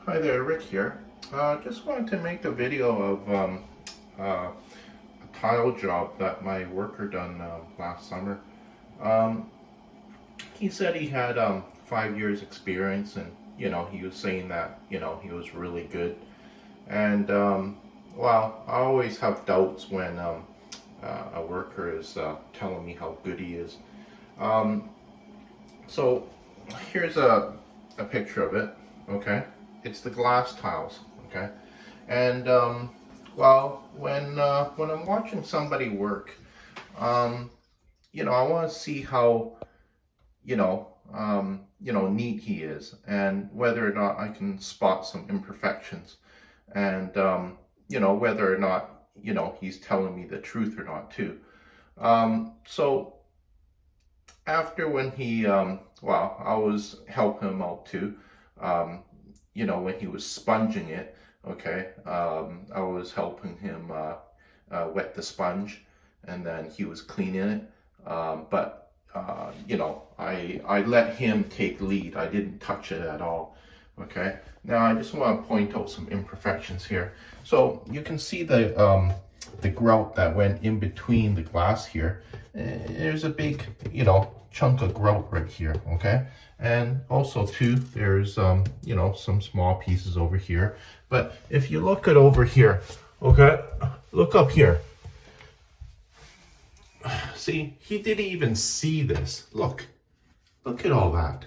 Hi there, Rick here. Just wanted to make a video of a tile job that my worker done last summer. Um, he said he had 5 years experience, and he was saying that he was really good. And well, I always have doubts when a worker is telling me how good he is. Um, so here's a picture of it. Okay, it's the glass tiles. Okay. And well, when I'm watching somebody work, um, I want to see how neat he is, and whether or not I can spot some imperfections, and whether or not he's telling me the truth or not too. So after when he well, I was helping him out too. Um, when he was sponging it. Okay, I was helping him wet the sponge, and then he was cleaning it. But I let him take lead. I didn't touch it at all. Okay. Now I just want to point out some imperfections here. So you can see the grout that went in between the glass here. There's a big chunk of grout right here. Okay. And also too, there's some small pieces over here. But if you look at over here, okay, look up here. See, he didn't even see this. Look at all that.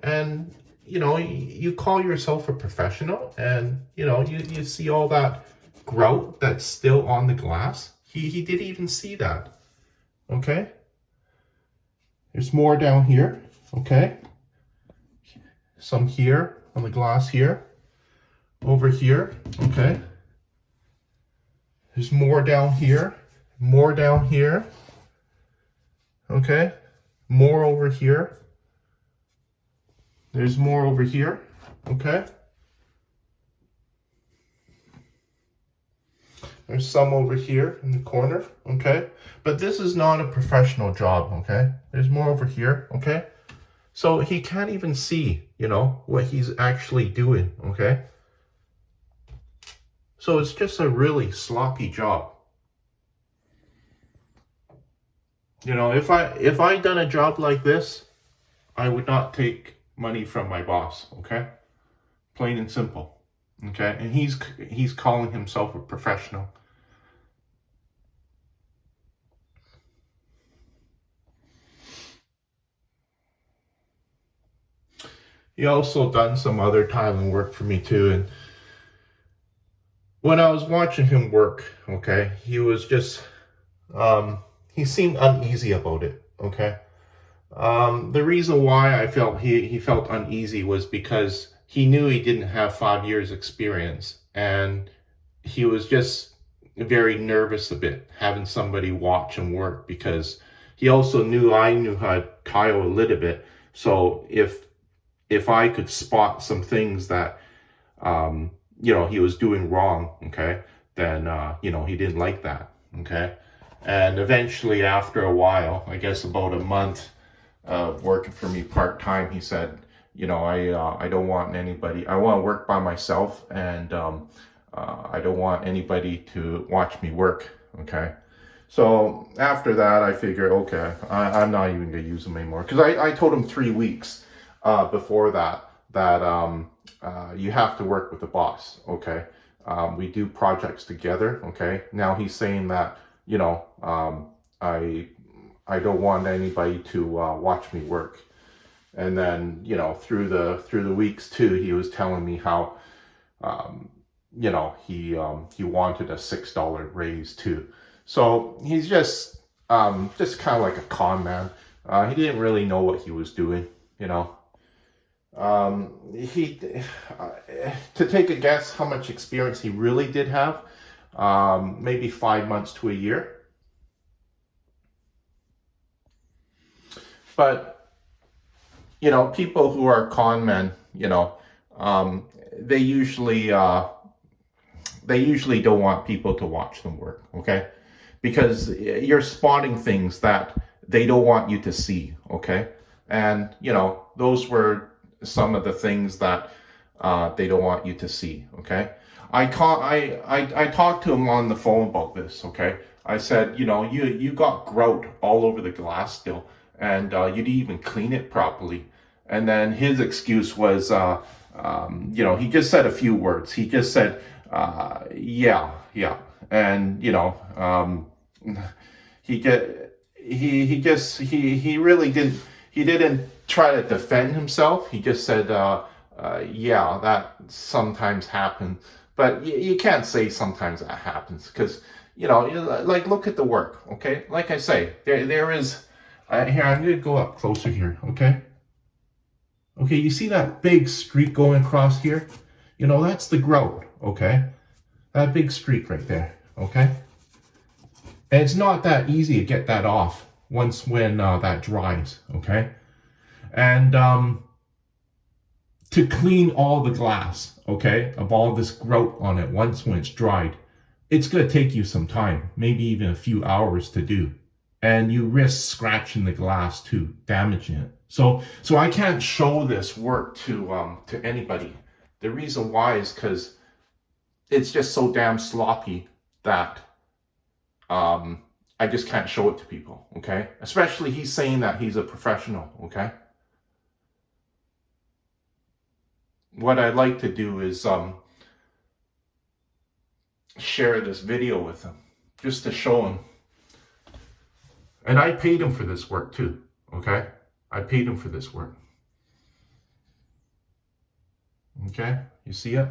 And you call yourself a professional, and you see all that grout that's still on the glass. He didn't even see that. Okay. There's more down here, okay? Some here on the glass here. Over here, okay? There's more down here. More down here. Okay? More over here. There's more over here, okay? There's some over here in the corner, okay? But this is not a professional job, okay? There's more over here, okay? So he can't even see, what he's actually doing, okay? So it's just a really sloppy job. If I done a job like this, I would not take money from my boss, okay? Plain and simple, okay? And he's calling himself a professional. He also done some other tiling work for me too. And when I was watching him work, okay, he was just, he seemed uneasy about it, okay? The reason why I felt he felt uneasy was because he knew he didn't have 5 years experience, and he was just very nervous a bit having somebody watch him work, because he also knew I knew how to tile a little bit. So if I could spot some things that he was doing wrong, okay, then he didn't like that, okay. And eventually, after a while, I guess about a month of working for me part-time, he said, I don't want anybody, I want to work by myself, and I don't want anybody to watch me work, okay. So after that, I figured, okay, I'm not even gonna use him anymore, because I told him 3 weeks before that you have to work with the boss, okay. We do projects together, okay. Now he's saying that I don't want anybody to watch me work. And then through the weeks too, he was telling me how he wanted a $6 raise too. So he's just kind of like a con man. He didn't really know what he was doing, he to take a guess how much experience he really did have, maybe 5 months to a year. But people who are con men, they usually don't want people to watch them work, okay? Because you're spotting things that they don't want you to see, okay? And those were some of the things that they don't want you to see, okay? I talked to him on the phone about this, okay? I said, you got grout all over the glass still, and you didn't even clean it properly. And then his excuse was, he just said a few words. He just said, yeah, and he get he really didn't try to defend himself. He just said, yeah, that sometimes happens, but you can't say sometimes that happens because like look at the work, okay? Like I say, there is. Here, I'm gonna go up closer here, okay? Okay, you see that big streak going across here? That's the grout, okay? That big streak right there, okay? And it's not that easy to get that off when that dries, okay? And to clean all the glass, okay, of all this grout on it when it's dried, it's going to take you some time, maybe even a few hours to do. And you risk scratching the glass too, damaging it. So I can't show this work to anybody. The reason why is because it's just so damn sloppy that I just can't show it to people, okay? Especially he's saying that he's a professional, okay? What I'd like to do is share this video with him, just to show him. And I paid him for this work too, okay? I paid him for this work. Okay, you see it?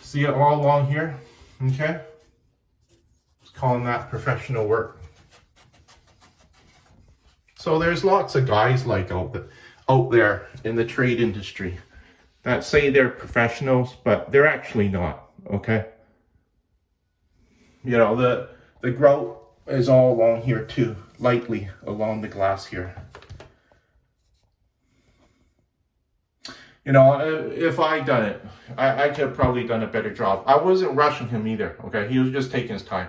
See it all along here, okay? Just calling that professional work. So there's lots of guys like out there in the trade industry that say they're professionals, but they're actually not, okay? The grout is all along here too, lightly along the glass here. If I done it, I could have probably done a better job. I wasn't rushing him either, okay? He was just taking his time.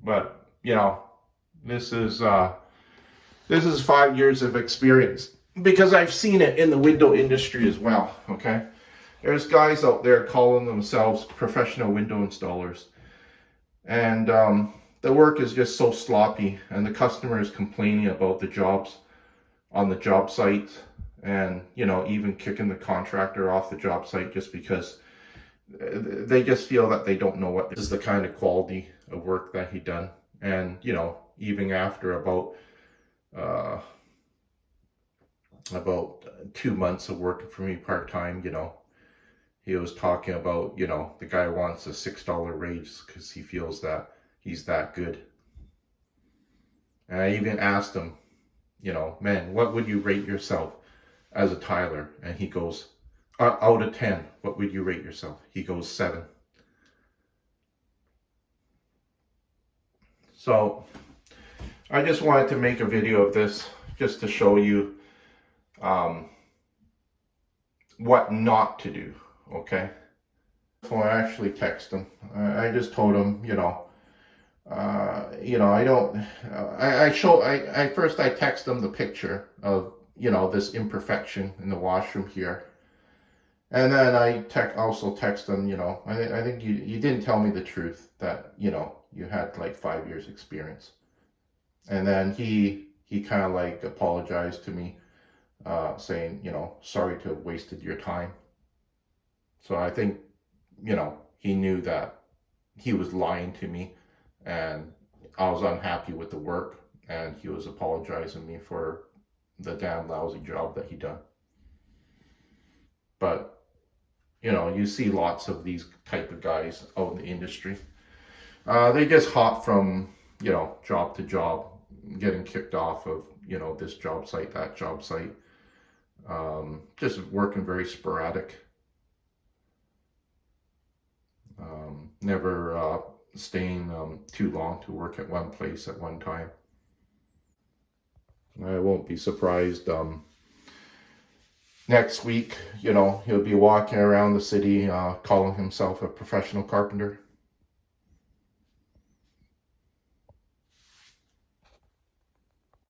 But, this is 5 years of experience because I've seen it in the window industry as well, okay? There's guys out there calling themselves professional window installers. And the work is just so sloppy, and the customer is complaining about the jobs on the job site, and even kicking the contractor off the job site just because they just feel that they don't know what this is the kind of quality of work that he done. And even after about 2 months of working for me part-time, he was talking about, the guy wants a $6 raise because he feels that he's that good. And I even asked him, man, what would you rate yourself as a tiler? And he goes, out of 10, what would you rate yourself? He goes 7. So I just wanted to make a video of this just to show you what not to do, okay? So I actually text him. I just told him, I text him the picture of, this imperfection in the washroom here. And then I also text him, I think you didn't tell me the truth that, you had like 5 years experience. And then he kind of like apologized to me, saying, sorry to have wasted your time. So I think, he knew that he was lying to me, and I was unhappy with the work, and he was apologizing to me for the damn lousy job that he done. But, you see lots of these type of guys out in the industry. They just hop from, job to job, getting kicked off of, this job site, that job site. Just working very sporadic. Never staying too long to work at one place at one time. I won't be surprised next week, he'll be walking around the city calling himself a professional carpenter.